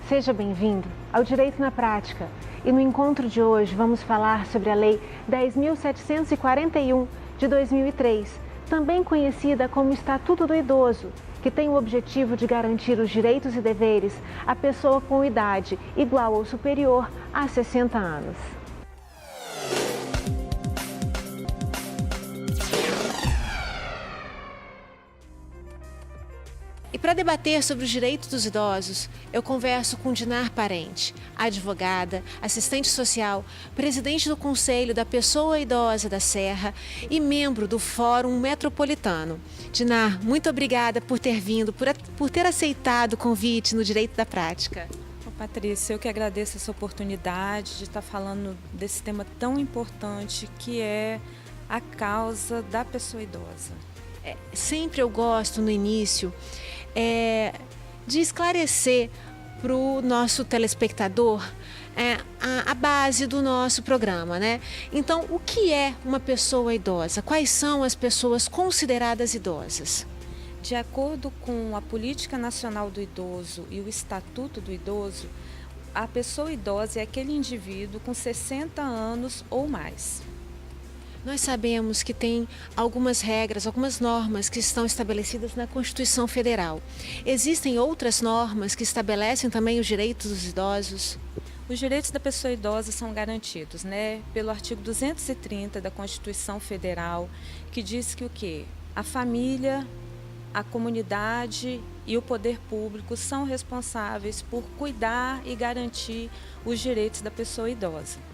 Seja bem-vindo ao Direito na Prática. E no encontro de hoje vamos falar sobre a Lei 10.741 de 2003, também conhecida como Estatuto do Idoso, que tem o objetivo de garantir os direitos e deveres à pessoa com idade igual ou superior a 60 anos. E para debater sobre os direitos dos idosos, eu converso com Dinar Parente, advogada, assistente social, presidente do Conselho da Pessoa Idosa da Serra e membro do Fórum Metropolitano. Dinar, muito obrigada por ter vindo, por ter aceitado o convite no Direito da Prática. Patrícia, eu que agradeço essa oportunidade de estar falando desse tema tão importante que é a causa da pessoa idosa. Sempre eu gosto no início de esclarecer para o nosso telespectador a base do nosso programa, né? Então, o que é uma pessoa idosa? Quais são as pessoas consideradas idosas? De acordo com a Política Nacional do Idoso e o Estatuto do Idoso, a pessoa idosa é aquele indivíduo com 60 anos ou mais. Nós sabemos que tem algumas regras, algumas normas que estão estabelecidas na Constituição Federal. Existem outras normas que estabelecem também os direitos dos idosos? Os direitos da pessoa idosa são garantidos, pelo artigo 230 da Constituição Federal, que diz que o quê? A família, a comunidade e o poder público são responsáveis por cuidar e garantir os direitos da pessoa idosa.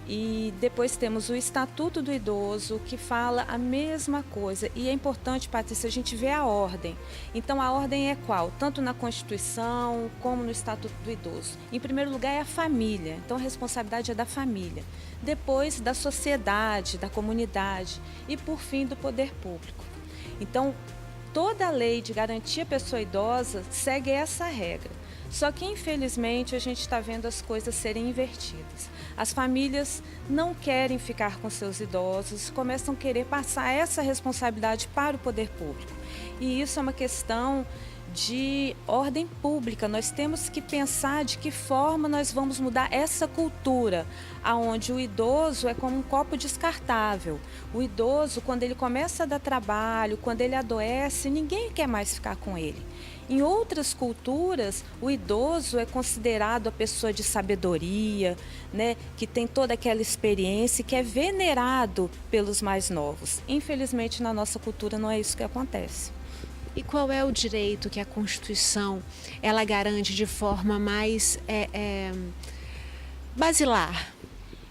E depois temos o Estatuto do Idoso, que fala a mesma coisa. E é importante, Patrícia, a gente ver a ordem. Então, a ordem é qual? Tanto na Constituição como no Estatuto do Idoso. Em primeiro lugar, é a família. Então, a responsabilidade é da família. Depois, da sociedade, da comunidade. E, por fim, do poder público. Então, toda a lei de garantia à pessoa idosa segue essa regra. Só que, infelizmente, a gente está vendo as coisas serem invertidas. As famílias não querem ficar com seus idosos, começam a querer passar essa responsabilidade para o poder público. E isso é uma questão de ordem pública. Nós temos que pensar de que forma nós vamos mudar essa cultura, onde o idoso é como um copo descartável. O idoso, quando ele começa a dar trabalho, quando ele adoece, ninguém quer mais ficar com ele. Em outras culturas, o idoso é considerado a pessoa de sabedoria, que tem toda aquela experiência, que é venerado pelos mais novos. Infelizmente, na nossa cultura não é isso que acontece. E qual é o direito que a Constituição ela garante de forma mais basilar?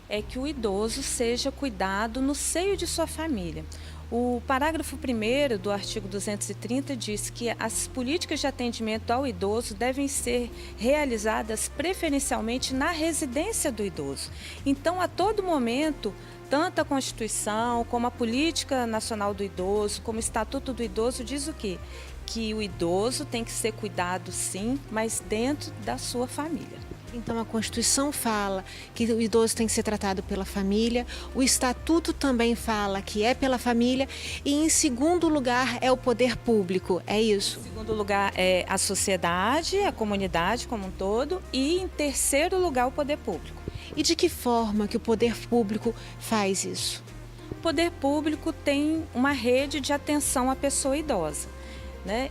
É que o idoso seja cuidado no seio de sua família. O parágrafo 1º do artigo 230 diz que as políticas de atendimento ao idoso devem ser realizadas preferencialmente na residência do idoso. Então, a todo momento, tanto a Constituição, como a Política Nacional do Idoso, como o Estatuto do Idoso diz o quê? Que o idoso tem que ser cuidado sim, mas dentro da sua família. Então a Constituição fala que o idoso tem que ser tratado pela família, o Estatuto também fala que é pela família e em segundo lugar é o poder público, é isso? Em segundo lugar é a sociedade, a comunidade como um todo e em terceiro lugar o poder público. E de que forma que o poder público faz isso? O poder público tem uma rede de atenção à pessoa idosa,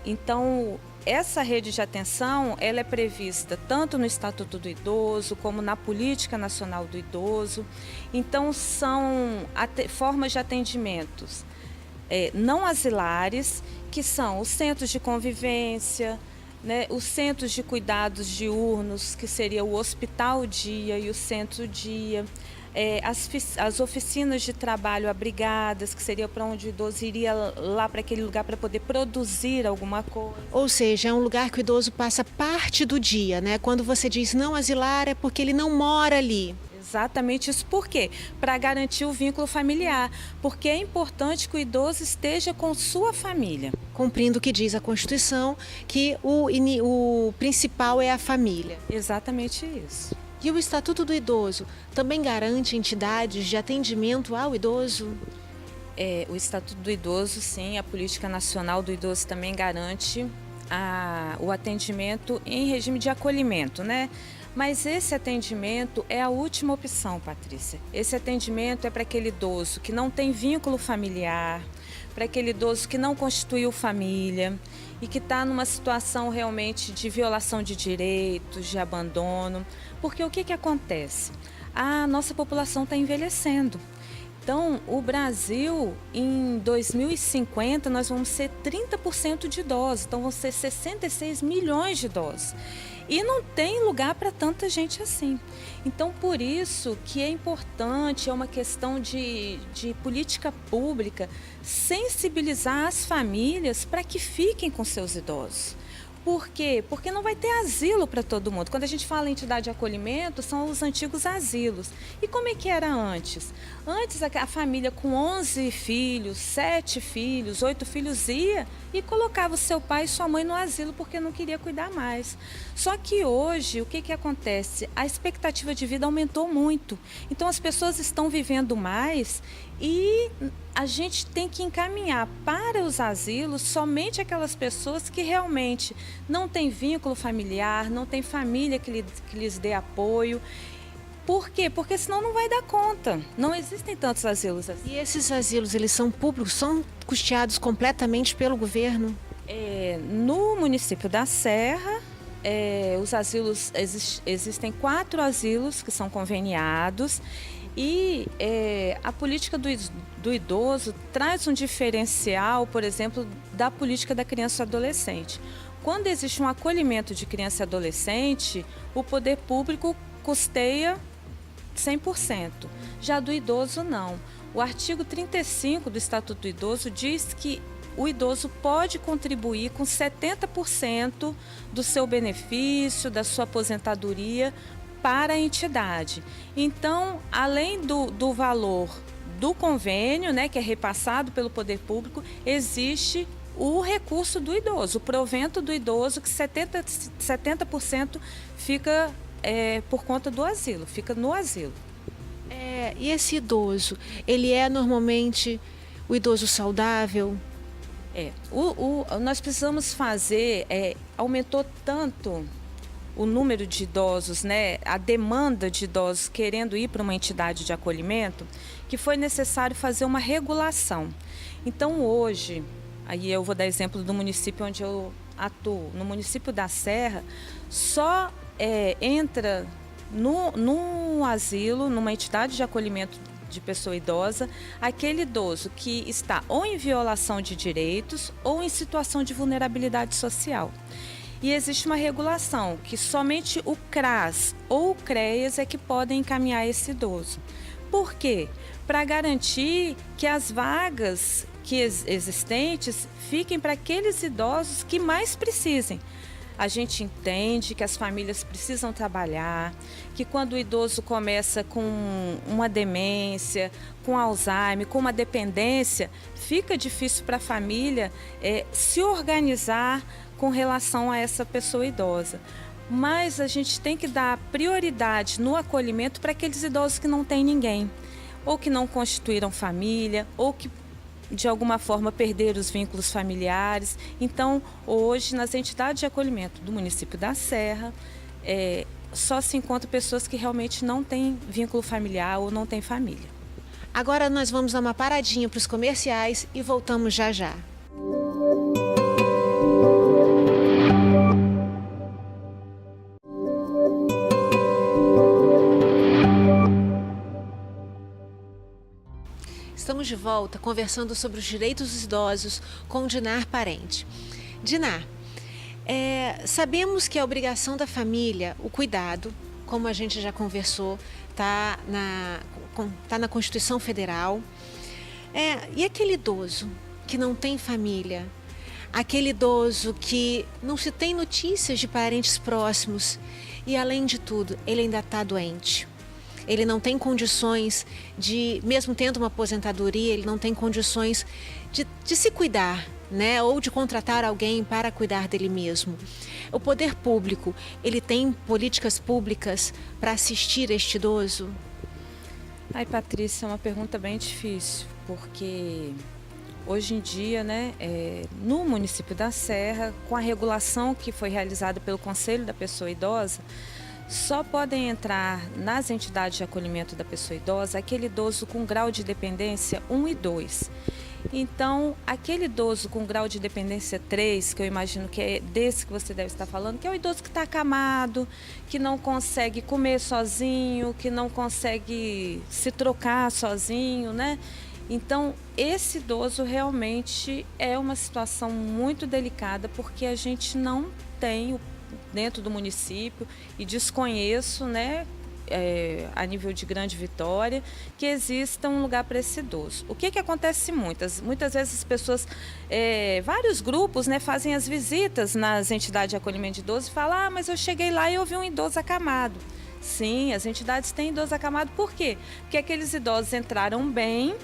Então, essa rede de atenção ela é prevista tanto no Estatuto do Idoso como na Política Nacional do Idoso. Então, são formas de atendimentos não asilares, que são os centros de convivência, os centros de cuidados diurnos, que seria o hospital dia e o centro dia, as oficinas de trabalho abrigadas, que seria para onde o idoso iria lá para aquele lugar para poder produzir alguma coisa. Ou seja, é um lugar que o idoso passa parte do dia, Quando você diz não asilar é porque ele não mora ali. Exatamente isso. Por quê? Para garantir o vínculo familiar, porque é importante que o idoso esteja com sua família. Cumprindo o que diz a Constituição, que o principal é a família. Exatamente isso. E o Estatuto do Idoso também garante entidades de atendimento ao idoso? O Estatuto do Idoso, sim, a Política Nacional do Idoso também garante o atendimento em regime de acolhimento, né? Mas esse atendimento é a última opção, Patrícia. Esse atendimento é para aquele idoso que não tem vínculo familiar, para aquele idoso que não constituiu família e que está numa situação realmente de violação de direitos, de abandono. Porque o que acontece? A nossa população está envelhecendo. Então, o Brasil, em 2050, nós vamos ser 30% de idosos. Então, vão ser 66 milhões de idosos. E não tem lugar para tanta gente assim. Então, por isso que é importante, é uma questão de política pública, sensibilizar as famílias para que fiquem com seus idosos. Por quê? Porque não vai ter asilo para todo mundo. Quando a gente fala em entidade de acolhimento, são os antigos asilos. E como é que era antes? Antes, a família com 11 filhos, 7 filhos, 8 filhos ia e colocava o seu pai e sua mãe no asilo porque não queria cuidar mais. Só que hoje, o que acontece? A expectativa de vida aumentou muito. Então, as pessoas estão vivendo mais e a gente tem que encaminhar para os asilos somente aquelas pessoas que realmente não têm vínculo familiar, não têm família que lhes dê apoio. Por quê? Porque senão não vai dar conta. Não existem tantos asilos assim. E esses asilos, eles são públicos, são custeados completamente pelo governo? No município da Serra, os asilos, existem 4 asilos que são conveniados. E a política do idoso traz um diferencial, por exemplo, da política da criança e adolescente. Quando existe um acolhimento de criança e adolescente, o poder público custeia 100%. Já do idoso, não. O artigo 35 do Estatuto do Idoso diz que o idoso pode contribuir com 70% do seu benefício, da sua aposentadoria, para a entidade. Então, além do valor do convênio, né, que é repassado pelo poder público, existe o recurso do idoso, o provento do idoso, que 70% fica por conta do asilo, fica no asilo. E esse idoso, ele é normalmente o idoso saudável? Nós precisamos fazer, aumentou tanto o número de idosos, né, a demanda de idosos querendo ir para uma entidade de acolhimento, que foi necessário fazer uma regulação. Então, hoje, aí eu vou dar exemplo do município onde eu atuo, no município da Serra, só entra no asilo, numa entidade de acolhimento de pessoa idosa, aquele idoso que está ou em violação de direitos ou em situação de vulnerabilidade social. E existe uma regulação que somente o CRAS ou o CREAS é que podem encaminhar esse idoso. Por quê? Para garantir que as vagas existentes fiquem para aqueles idosos que mais precisem. A gente entende que as famílias precisam trabalhar, que quando o idoso começa com uma demência, com Alzheimer, com uma dependência, fica difícil para a família se organizar com relação a essa pessoa idosa. Mas a gente tem que dar prioridade no acolhimento para aqueles idosos que não têm ninguém, ou que não constituíram família, ou que de alguma forma perderam os vínculos familiares. Então, hoje, nas entidades de acolhimento do município da Serra, só se encontra pessoas que realmente não têm vínculo familiar ou não têm família. Agora nós vamos dar uma paradinha para os comerciais e voltamos já já. Estamos de volta conversando sobre os direitos dos idosos com Dinar Parente. Dinar, sabemos que a obrigação da família, o cuidado, como a gente já conversou, está na Constituição Federal. E aquele idoso que não tem família, aquele idoso que não se tem notícias de parentes próximos e, além de tudo, ele ainda está doente. Ele não tem condições de, mesmo tendo uma aposentadoria, ele não tem condições de se cuidar, né? Ou de contratar alguém para cuidar dele mesmo. O poder público, ele tem políticas públicas para assistir este idoso? Ai, Patrícia, é uma pergunta bem difícil, porque Hoje em dia, né, no município da Serra, com a regulação que foi realizada pelo Conselho da Pessoa Idosa, só podem entrar nas entidades de acolhimento da pessoa idosa aquele idoso com grau de dependência 1 e 2. Então, aquele idoso com grau de dependência 3, que eu imagino que é desse que você deve estar falando, que é o idoso que está acamado, que não consegue comer sozinho, que não consegue se trocar sozinho, né? Então, esse idoso realmente é uma situação muito delicada, porque a gente não tem dentro do município, e desconheço, né, a nível de Grande Vitória, que exista um lugar para esse idoso. O que acontece muitas vezes as pessoas, vários grupos, né, fazem as visitas nas entidades de acolhimento de idosos e falam, mas eu cheguei lá e eu vi um idoso acamado. Sim, as entidades têm idoso acamado, por quê? Porque aqueles idosos entraram bem,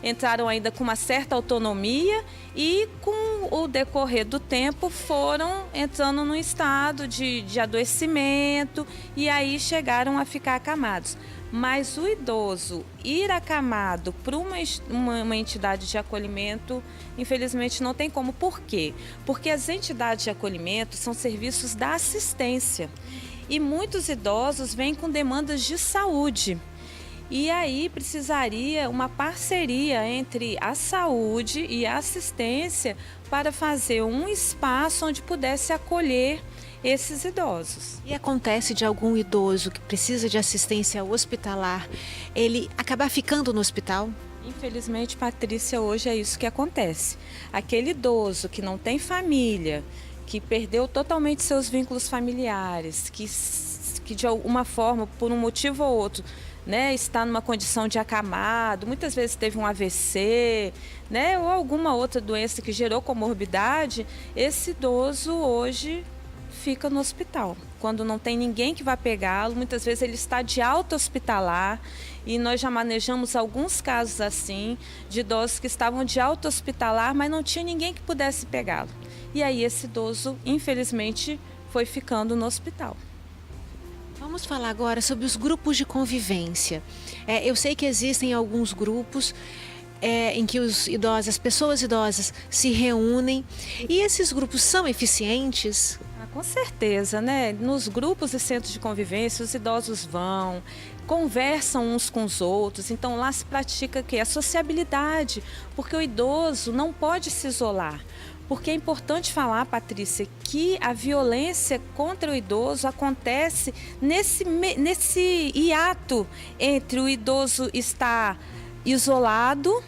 entraram ainda com uma certa autonomia e com o decorrer do tempo foram entrando num estado de adoecimento e aí chegaram a ficar acamados. Mas o idoso ir acamado para uma entidade de acolhimento, infelizmente não tem como. Por quê? Porque as entidades de acolhimento são serviços da assistência e muitos idosos vêm com demandas de saúde. E aí precisaria uma parceria entre a saúde e a assistência para fazer um espaço onde pudesse acolher esses idosos. E acontece de algum idoso que precisa de assistência hospitalar, ele acabar ficando no hospital? Infelizmente, Patrícia, hoje é isso que acontece. Aquele idoso que não tem família, que perdeu totalmente seus vínculos familiares, que de alguma forma, por um motivo ou outro, né, está numa condição de acamado, muitas vezes teve um AVC, né, ou alguma outra doença que gerou comorbidade, esse idoso hoje fica no hospital. Quando não tem ninguém que vá pegá-lo, muitas vezes ele está de alta hospitalar e nós já manejamos alguns casos assim, de idosos que estavam de alta hospitalar, mas não tinha ninguém que pudesse pegá-lo. E aí esse idoso, infelizmente, foi ficando no hospital. Vamos falar agora sobre os grupos de convivência. Eu sei que existem alguns grupos em que as pessoas idosas se reúnem. E esses grupos são eficientes? Com certeza, né? Nos grupos e centros de convivência, os idosos vão, conversam uns com os outros. Então lá se pratica a sociabilidade, porque o idoso não pode se isolar. Porque é importante falar, Patrícia, que a violência contra o idoso acontece nesse hiato entre o idoso estar isolado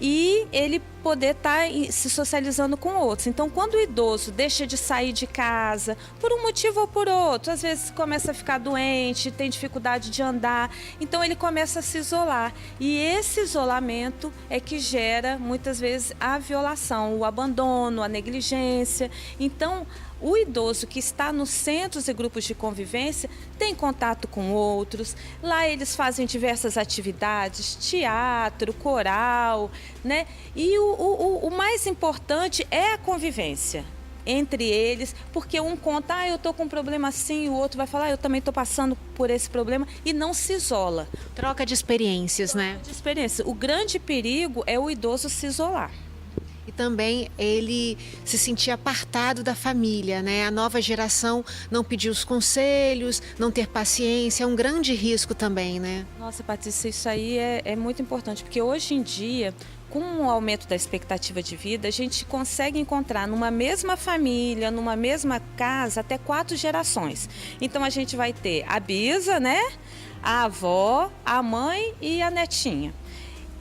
e ele poder estar se socializando com outros. Então, quando o idoso deixa de sair de casa, por um motivo ou por outro, às vezes começa a ficar doente, tem dificuldade de andar, então ele começa a se isolar. E esse isolamento é que gera, muitas vezes, a violação, o abandono, a negligência. Então, o idoso que está nos centros e grupos de convivência tem contato com outros. Lá eles fazem diversas atividades, teatro, coral, né? E o mais importante é a convivência entre eles, porque um conta, eu estou com um problema assim, e o outro vai falar, eu também estou passando por esse problema, e não se isola. Troca de experiências, né? Troca de experiência. O grande perigo é o idoso se isolar. E também ele se sentir apartado da família, né? A nova geração não pedir os conselhos, não ter paciência, é um grande risco também, né? Nossa, Patrícia, isso aí é muito importante, porque hoje em dia, com o aumento da expectativa de vida, a gente consegue encontrar numa mesma família, numa mesma casa, até 4 gerações. Então a gente vai ter a bisa, né? A avó, a mãe e a netinha.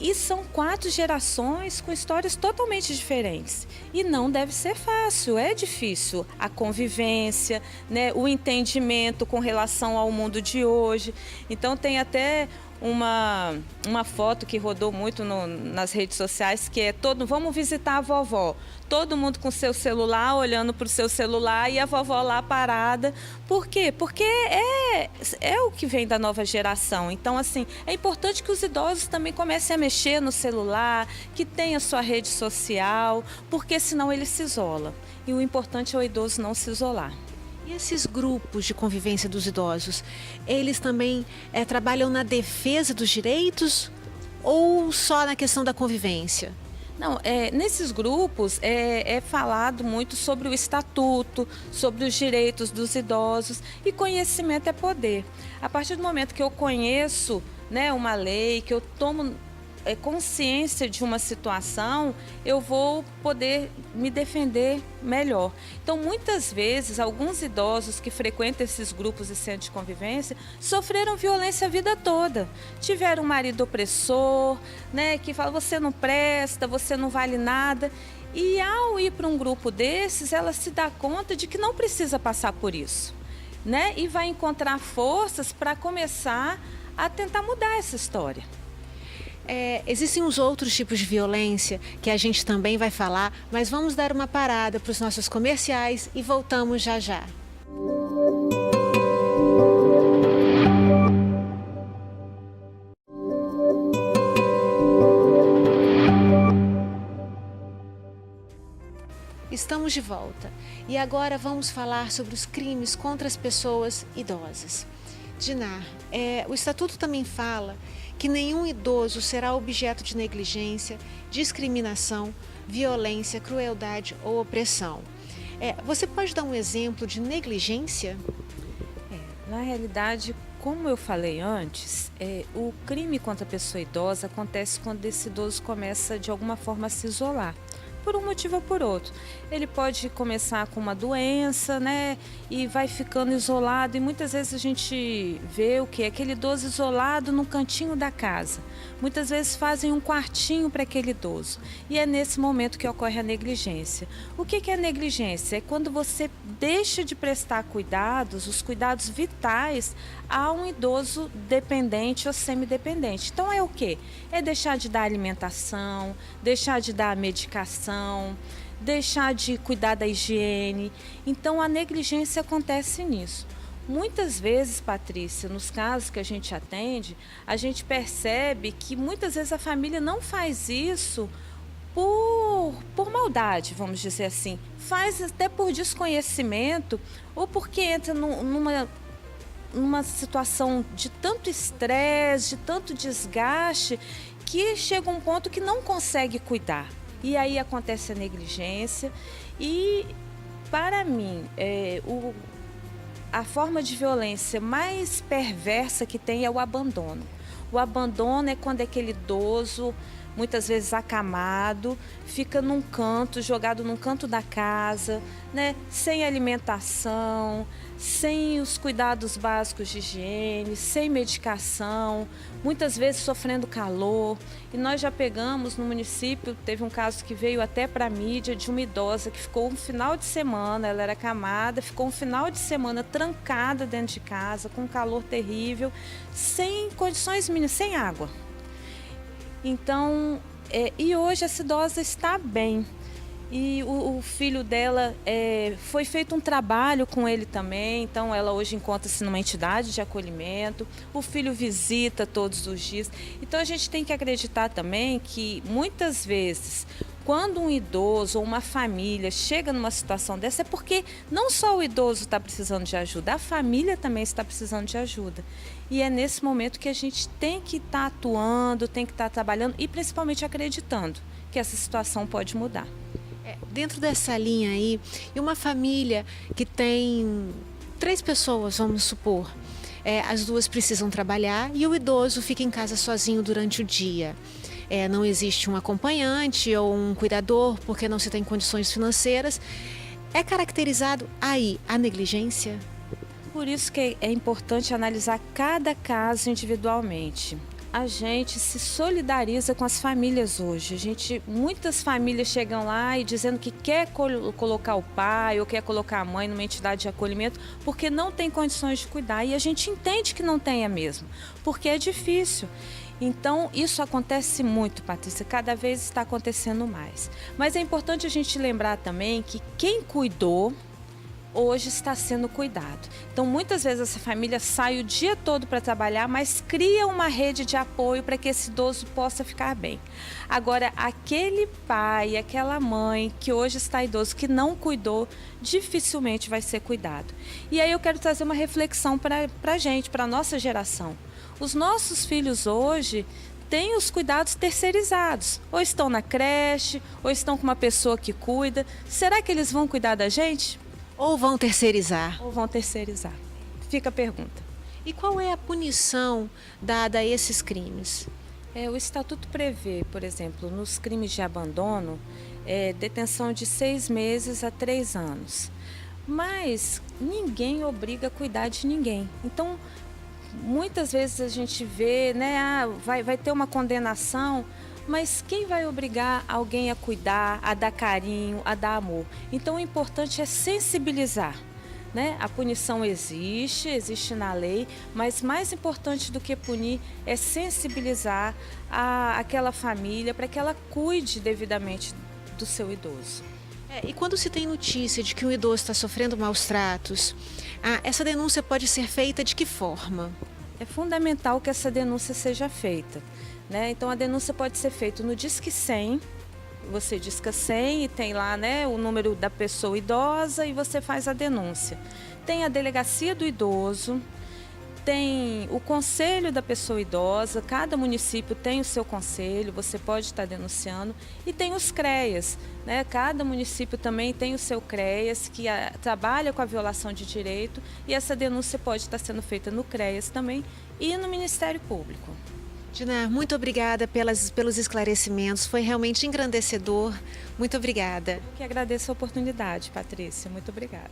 E são 4 gerações com histórias totalmente diferentes. E não deve ser fácil, é difícil a convivência, né, o entendimento com relação ao mundo de hoje. Então tem até uma foto que rodou muito nas redes sociais, que é vamos visitar a vovó. Todo mundo com seu celular, olhando para o seu celular e a vovó lá parada. Por quê? Porque é o que vem da nova geração. Então, assim, é importante que os idosos também comecem a mexer no celular, que tenha sua rede social, porque senão ele se isola. E o importante é o idoso não se isolar. E esses grupos de convivência dos idosos, eles também trabalham na defesa dos direitos ou só na questão da convivência? Não, nesses grupos é falado muito sobre o estatuto, sobre os direitos dos idosos, e conhecimento é poder. A partir do momento que eu conheço, né, uma lei, que eu tomo consciência de uma situação, eu vou poder me defender melhor. Então, muitas vezes, alguns idosos que frequentam esses grupos e centros de convivência sofreram violência a vida toda. Tiveram um marido opressor, né, que fala, você não presta, você não vale nada. E ao ir para um grupo desses, ela se dá conta de que não precisa passar por isso, né? E vai encontrar forças para começar a tentar mudar essa história. Existem os outros tipos de violência que a gente também vai falar, mas vamos dar uma parada para os nossos comerciais e voltamos já já. Estamos de volta e agora vamos falar sobre os crimes contra as pessoas idosas. Dinar, o Estatuto também fala que nenhum idoso será objeto de negligência, discriminação, violência, crueldade ou opressão. Você pode dar um exemplo de negligência? Na realidade, como eu falei antes, o crime contra a pessoa idosa acontece quando esse idoso começa de alguma forma a se isolar, por um motivo ou por outro. Ele pode começar com uma doença, né, e vai ficando isolado, e muitas vezes a gente vê o que? Aquele idoso isolado no cantinho da casa. Muitas vezes fazem um quartinho para aquele idoso, e é nesse momento que ocorre a negligência. O que é negligência? É quando você deixa de prestar cuidados, os cuidados vitais, a um idoso dependente ou semidependente. Então é o quê? É deixar de dar alimentação, deixar de dar medicação, deixar de cuidar da higiene. Então a negligência acontece nisso. Muitas vezes, Patrícia, nos casos que a gente atende, a gente percebe que muitas vezes a família não faz isso por maldade, vamos dizer assim. Faz até por desconhecimento ou porque entra numa situação de tanto estresse, de tanto desgaste, que chega um ponto que não consegue cuidar. E aí acontece a negligência. E, para mim, a forma de violência mais perversa que tem é o abandono. O abandono é quando aquele idoso, muitas vezes acamado, fica num canto, jogado num canto da casa, né? Sem alimentação, sem os cuidados básicos de higiene, sem medicação, muitas vezes sofrendo calor. E nós já pegamos no município, teve um caso que veio até para a mídia, de uma idosa que ficou um final de semana, ela era acamada, ficou um final de semana trancada dentro de casa, com um calor terrível, sem condições mínimas, sem água. Então, e hoje essa idosa está bem. E o filho dela, foi feito um trabalho com ele também, então ela hoje encontra-se numa entidade de acolhimento, o filho visita todos os dias. Então a gente tem que acreditar também que muitas vezes, quando um idoso ou uma família chega numa situação dessa, é porque não só o idoso está precisando de ajuda, a família também está precisando de ajuda. E é nesse momento que a gente tem que estar atuando, tem que estar trabalhando e principalmente acreditando que essa situação pode mudar. Dentro dessa linha aí, e uma família que tem 3 pessoas, vamos supor, as 2 precisam trabalhar e o idoso fica em casa sozinho durante o dia. Não existe um acompanhante ou um cuidador porque não se tem condições financeiras. É caracterizado aí a negligência? Por isso que é importante analisar cada caso individualmente. A gente se solidariza com as famílias hoje. Muitas famílias chegam lá e dizendo que quer colocar o pai ou quer colocar a mãe numa entidade de acolhimento porque não tem condições de cuidar. E a gente entende que não tenha mesmo, porque é difícil. Então, isso acontece muito, Patrícia, cada vez está acontecendo mais. Mas é importante a gente lembrar também que quem cuidou hoje está sendo cuidado. Então, muitas vezes essa família sai o dia todo para trabalhar, mas cria uma rede de apoio para que esse idoso possa ficar bem. Agora, aquele pai, aquela mãe que hoje está idoso, que não cuidou, dificilmente vai ser cuidado. E aí eu quero trazer uma reflexão para a gente, para a nossa geração. Os nossos filhos hoje têm os cuidados terceirizados. Ou estão na creche, ou estão com uma pessoa que cuida. Será que eles vão cuidar da gente? Ou vão terceirizar? Ou vão terceirizar? Fica a pergunta. E qual é a punição dada a esses crimes? O Estatuto prevê, por exemplo, nos crimes de abandono, detenção de 6 meses a 3 anos. Mas ninguém obriga a cuidar de ninguém. Então, muitas vezes a gente vê, né, vai ter uma condenação, mas quem vai obrigar alguém a cuidar, a dar carinho, a dar amor? Então, o importante é sensibilizar. Né? A punição existe na lei, mas mais importante do que punir é sensibilizar aquela família para que ela cuide devidamente do seu idoso. E quando se tem notícia de que um idoso está sofrendo maus tratos, essa denúncia pode ser feita de que forma? É fundamental que essa denúncia seja feita, né? Então a denúncia pode ser feita no Disque 100. Você disca 100 e tem lá, né, o número da pessoa idosa e você faz a denúncia. Tem a delegacia do idoso, tem o conselho da pessoa idosa, cada município tem o seu conselho, você pode estar denunciando, e tem os CREAS, né? Cada município também tem o seu CREAS, que trabalha com a violação de direito, e essa denúncia pode estar sendo feita no CREAS também e no Ministério Público. Dinar, muito obrigada pelos esclarecimentos, foi realmente engrandecedor. Muito obrigada. Eu que agradeço a oportunidade, Patrícia. Muito obrigada.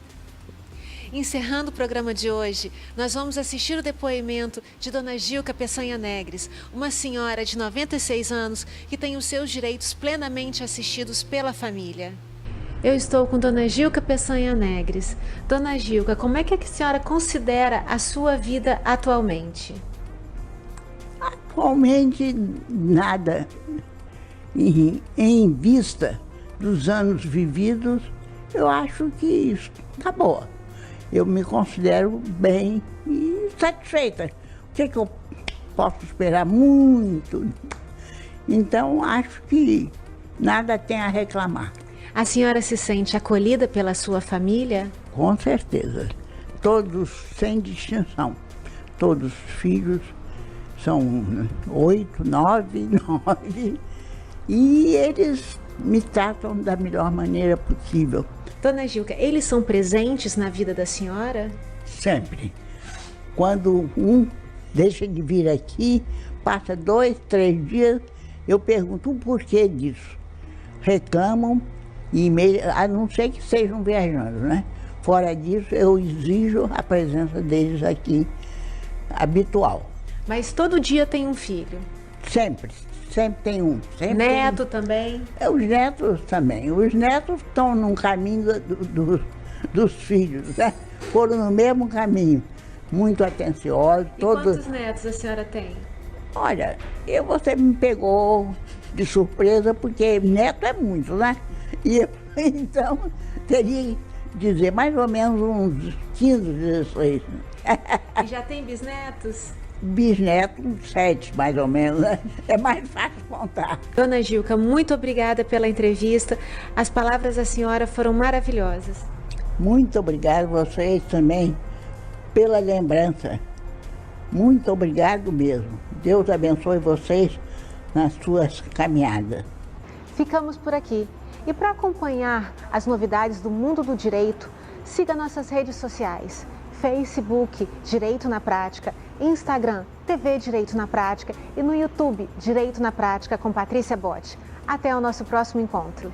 Encerrando o programa de hoje, nós vamos assistir o depoimento de Dona Gilca Peçanha Negres, uma senhora de 96 anos que tem os seus direitos plenamente assistidos pela família. Eu estou com Dona Gilca Peçanha Negres. Dona Gilca, como é que a senhora considera a sua vida atualmente? Atualmente, nada. Em vista dos anos vividos, eu acho que isso está boa. Eu me considero bem e satisfeita. O que eu posso esperar muito? Então, acho que nada tem a reclamar. A senhora se sente acolhida pela sua família? Com certeza. Todos, sem distinção. Todos os filhos. São 8, 9, e eles me tratam da melhor maneira possível. Dona Gilca, eles são presentes na vida da senhora? Sempre. Quando um deixa de vir aqui, passa 2, 3 dias, eu pergunto o porquê disso. Reclamam, a não ser que sejam viajando, né? Fora disso, eu exijo a presença deles aqui, habitual. Mas todo dia tem um filho? Sempre tem um. Neto também? Os netos também. Os netos estão num caminho dos filhos, né? Foram no mesmo caminho, muito atenciosos. E quantos netos a senhora tem? Olha, você me pegou de surpresa, porque neto é muito, né? E então, teria que dizer mais ou menos uns 15, 16. E já tem bisnetos? Bisneto, 7 mais ou menos, né? É mais fácil contar. Dona Gilca, muito obrigada pela entrevista. As palavras da senhora foram maravilhosas. Muito obrigado a vocês também pela lembrança. Muito obrigado mesmo. Deus abençoe vocês nas suas caminhadas. Ficamos por aqui. E para acompanhar as novidades do mundo do direito, siga nossas redes sociais. Facebook Direito na Prática, Instagram TV Direito na Prática e no YouTube Direito na Prática com Patrícia Botti. Até o nosso próximo encontro.